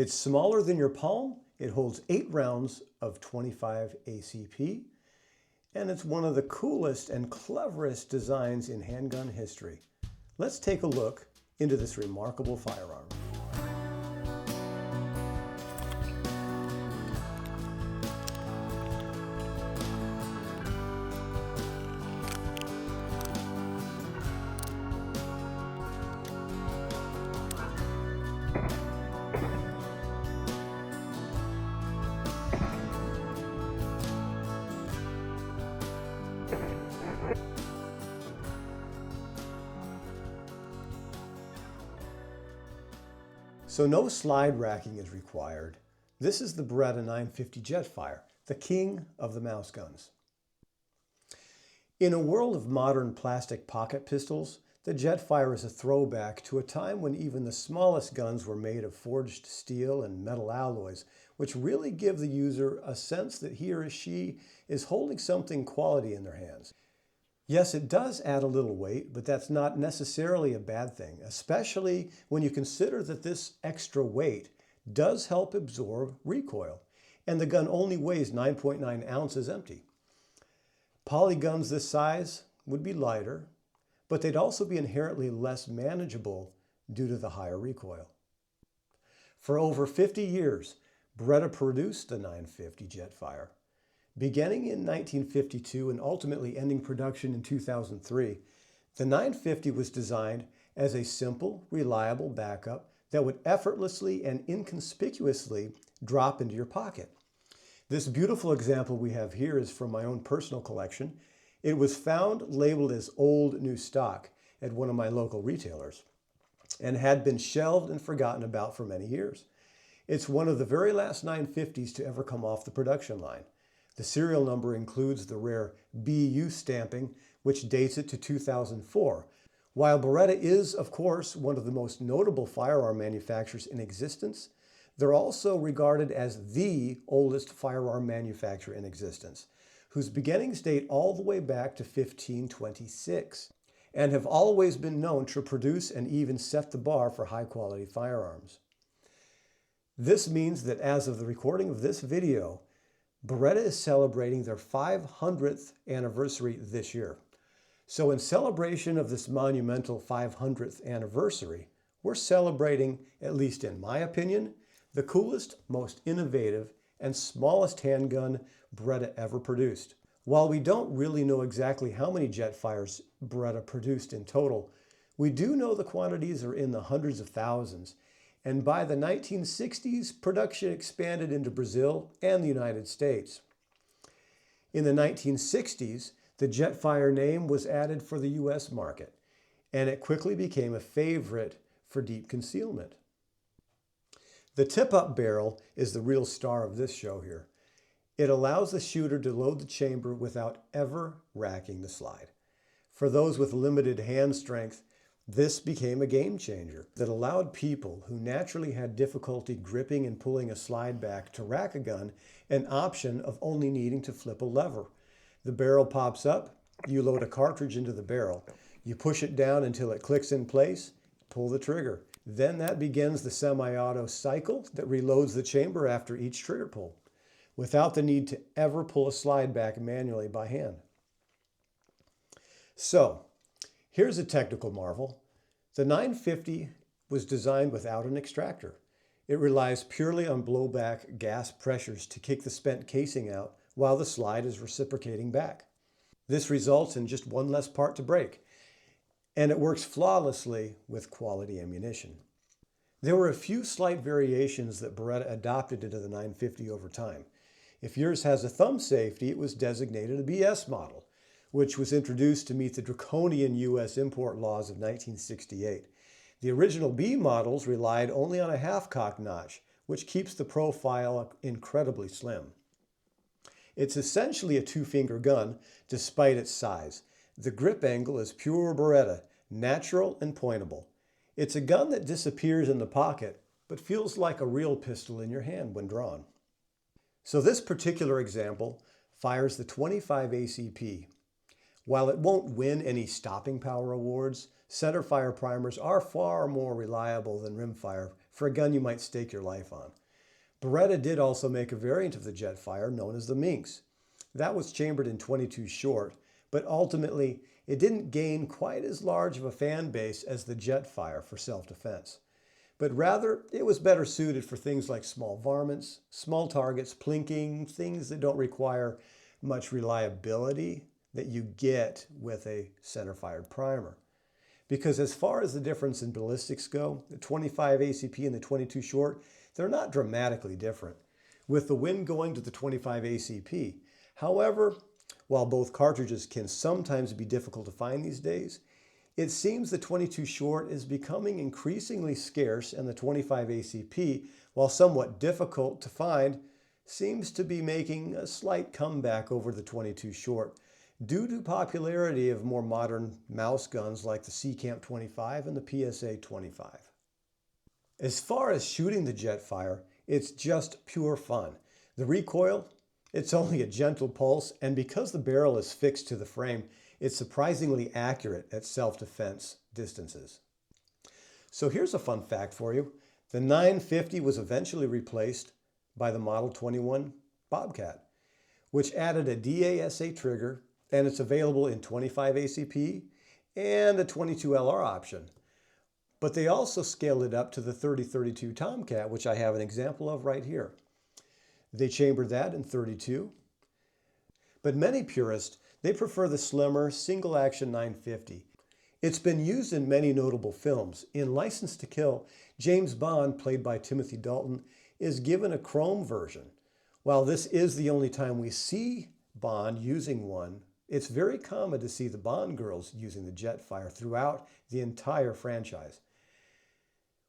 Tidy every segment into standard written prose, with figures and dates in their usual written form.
It's smaller than your palm. It holds 8 rounds of 25 ACP, and it's one of the coolest and cleverest designs in handgun history. Let's take a look into this remarkable firearm. So no slide racking is required. This is the Beretta 950 Jetfire, the king of the mouse guns. In a world of modern plastic pocket pistols, the Jetfire is a throwback to a time when even the smallest guns were made of forged steel and metal alloys, which really give the user a sense that he or she is holding something quality in their hands. Yes, it does add a little weight, but that's not necessarily a bad thing, especially when you consider that this extra weight does help absorb recoil, and the gun only weighs 9.9 ounces empty. Poly guns this size would be lighter, but they'd also be inherently less manageable due to the higher recoil. For over 50 years, Beretta produced the 950 Jetfire. Beginning in 1952 and ultimately ending production in 2003, the 950 was designed as a simple, reliable backup that would effortlessly and inconspicuously drop into your pocket. This beautiful example we have here is from my own personal collection. It was found labeled as old new stock at one of my local retailers and had been shelved and forgotten about for many years. It's one of the very last 950s to ever come off the production line. The serial number includes the rare BU stamping, which dates it to 2004. While Beretta is, of course, one of the most notable firearm manufacturers in existence, they're also regarded as the oldest firearm manufacturer in existence, whose beginnings date all the way back to 1526, and have always been known to produce and even set the bar for high-quality firearms. This means that as of the recording of this video, Beretta is celebrating their 500th anniversary this year. So in celebration of this monumental 500th anniversary, we're celebrating, at least in my opinion, the coolest, most innovative, and smallest handgun Beretta ever produced. While we don't really know exactly how many Jetfires Beretta produced in total, we do know the quantities are in the hundreds of thousands. And by the 1960s, production expanded into Brazil and the United States. In the 1960s, the Jetfire name was added for the US market, and it quickly became a favorite for deep concealment. The tip-up barrel is the real star of this show here. It allows the shooter to load the chamber without ever racking the slide. For those with limited hand strength, this became a game changer that allowed people who naturally had difficulty gripping and pulling a slide back to rack a gun an option of only needing to flip a lever. The barrel pops up, you load a cartridge into the barrel, you push it down until it clicks in place, pull the trigger. Then that begins the semi-auto cycle that reloads the chamber after each trigger pull, without the need to ever pull a slide back manually by hand. So, here's a technical marvel. The 950 was designed without an extractor. It relies purely on blowback gas pressures to kick the spent casing out while the slide is reciprocating back. This results in just one less part to break, and it works flawlessly with quality ammunition. There were a few slight variations that Beretta adopted into the 950 over time. If yours has a thumb safety, it was designated a BS model, which was introduced to meet the draconian U.S. import laws of 1968. The original B models relied only on a half-cock notch, which keeps the profile incredibly slim. It's essentially a two-finger gun, despite its size. The grip angle is pure Beretta, natural and pointable. It's a gun that disappears in the pocket, but feels like a real pistol in your hand when drawn. So this particular example fires the 25 ACP. While it won't win any stopping power awards, centerfire primers are far more reliable than rimfire for a gun you might stake your life on. Beretta did also make a variant of the Jetfire known as the Minx. That was chambered in .22 short, but ultimately it didn't gain quite as large of a fan base as the Jetfire for self-defense. But rather, it was better suited for things like small varmints, small targets, plinking, things that don't require much reliability that you get with a center-fired primer. Because as far as the difference in ballistics go, the 25 ACP and the .22 short, they're not dramatically different, with the wind going to the 25 ACP. However, while both cartridges can sometimes be difficult to find these days, it seems the .22 short is becoming increasingly scarce, and the 25 ACP, while somewhat difficult to find, seems to be making a slight comeback over the .22 short due to popularity of more modern mouse guns like the C-Camp 25 and the PSA 25. As far as shooting the Jetfire, it's just pure fun. The recoil, it's only a gentle pulse, and because the barrel is fixed to the frame, it's surprisingly accurate at self-defense distances. So here's a fun fact for you. The 950 was eventually replaced by the Model 21 Bobcat, which added a DASA trigger, and it's available in 25 ACP and a 22 LR option. But they also scaled it up to the 30-32 Tomcat, which I have an example of right here. They chambered that in .32. But many purists, they prefer the slimmer single-action 950. It's been used in many notable films. In License to Kill, James Bond, played by Timothy Dalton, is given a chrome version. While this is the only time we see Bond using one, it's very common to see the Bond girls using the Jetfire throughout the entire franchise.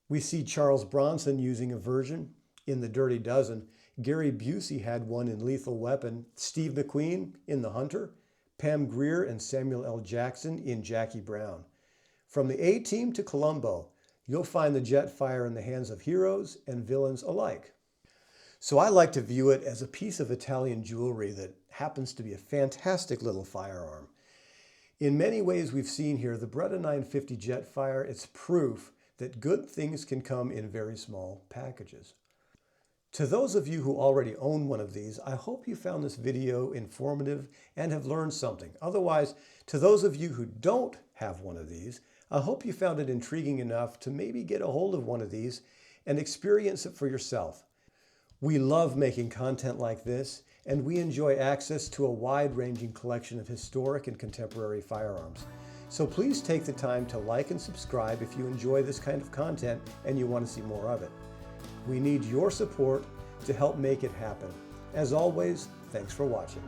We see Charles Bronson using a version in The Dirty Dozen. Gary Busey had one in Lethal Weapon. Steve McQueen in The Hunter. Pam Grier and Samuel L. Jackson in Jackie Brown. From the A-Team to Columbo, you'll find the Jetfire in the hands of heroes and villains alike. So I like to view it as a piece of Italian jewelry that happens to be a fantastic little firearm. In many ways we've seen here, the Beretta 950 Jetfire, it's proof that good things can come in very small packages. To those of you who already own one of these, I hope you found this video informative and have learned something. Otherwise, to those of you who don't have one of these, I hope you found it intriguing enough to maybe get a hold of one of these and experience it for yourself. We love making content like this, and we enjoy access to a wide-ranging collection of historic and contemporary firearms. So please take the time to like and subscribe if you enjoy this kind of content and you want to see more of it. We need your support to help make it happen. As always, thanks for watching.